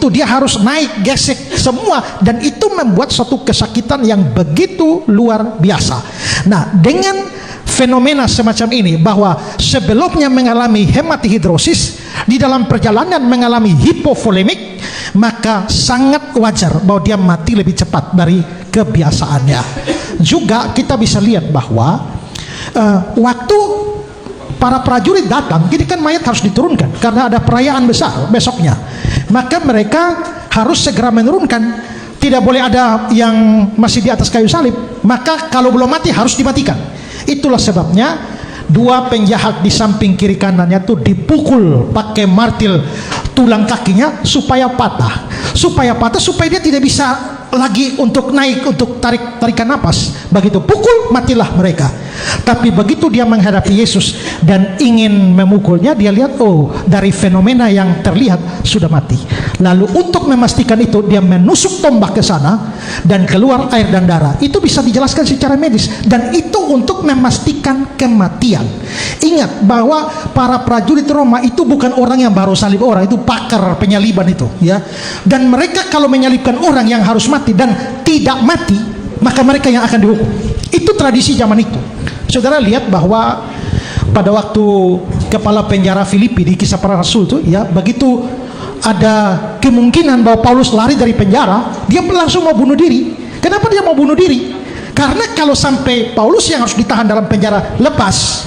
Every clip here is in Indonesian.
itu dia harus naik, gesek semua, dan itu membuat suatu kesakitan yang begitu luar biasa. Nah, dengan fenomena semacam ini, bahwa sebelumnya mengalami hematihidrosis, di dalam perjalanan mengalami hipovolemik, maka sangat wajar bahwa dia mati lebih cepat dari kebiasaannya. Juga kita bisa lihat bahwa waktu para prajurit datang, jadi kan mayat harus diturunkan karena ada perayaan besar besoknya, maka mereka harus segera menurunkan. Tidak boleh ada yang masih di atas kayu salib, maka kalau belum mati harus dimatikan. Itulah sebabnya dua penjahat di samping kiri kanannya itu dipukul pakai martil tulang kakinya supaya patah, supaya dia tidak bisa lagi untuk naik, untuk tarikan napas. Begitu pukul, matilah mereka. Tapi begitu dia menghadapi Yesus dan ingin memukulnya, dia lihat, oh, dari fenomena yang terlihat sudah mati. Lalu untuk memastikan itu, dia menusuk tombak ke sana dan keluar air dan darah. Itu bisa dijelaskan secara medis, dan itu untuk memastikan kematian. Ingat bahwa para prajurit Roma itu bukan orang yang baru salib orang, itu pakar penyaliban itu, ya. Dan mereka kalau menyalibkan orang yang harus mati dan tidak mati, maka mereka yang akan dihukum. Itu tradisi zaman itu. Saudara lihat bahwa pada waktu kepala penjara Filipi di Kisah Para Rasul itu, ya, begitu ada kemungkinan bahwa Paulus lari dari penjara, dia langsung mau bunuh diri. Kenapa dia mau bunuh diri? Karena kalau sampai Paulus yang harus ditahan dalam penjara lepas,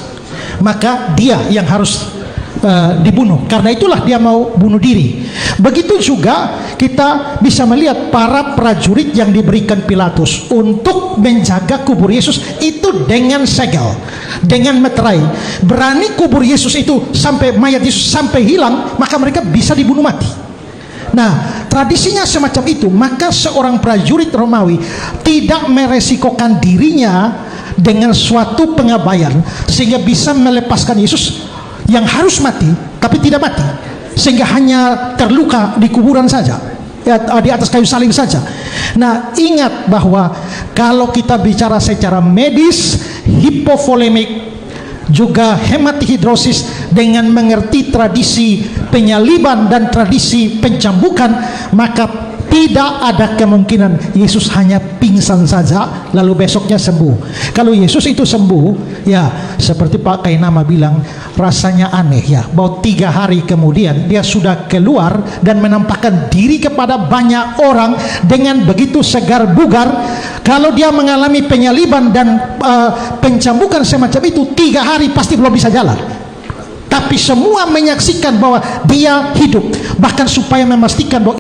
maka dia yang harus dibunuh. Karena itulah dia mau bunuh diri. Begitu juga kita bisa melihat para prajurit yang diberikan Pilatus untuk menjaga kubur Yesus itu dengan segel, dengan meterai. Berani kubur Yesus itu sampai mayat Yesus sampai hilang, maka mereka bisa dibunuh mati. Nah, tradisinya semacam itu, maka seorang prajurit Romawi tidak meresikokan dirinya dengan suatu pengabaian sehingga bisa melepaskan Yesus yang harus mati tapi tidak mati, sehingga hanya terluka di kuburan saja, ya, di atas kayu salib saja. Nah, ingat bahwa kalau kita bicara secara medis, hipovolemik juga hematihidrosis, dengan mengerti tradisi penyaliban dan tradisi pencambukan, maka tidak ada kemungkinan Yesus hanya pingsan saja lalu besoknya sembuh. Kalau Yesus itu sembuh, ya seperti Pak Kainama bilang, rasanya aneh, ya, bahwa 3 hari kemudian dia sudah keluar dan menampakkan diri kepada banyak orang dengan begitu segar bugar. Kalau dia mengalami penyaliban dan pencambukan semacam itu, 3 hari pasti belum bisa jalan. Tapi semua menyaksikan bahwa dia hidup, bahkan supaya memastikan bahwa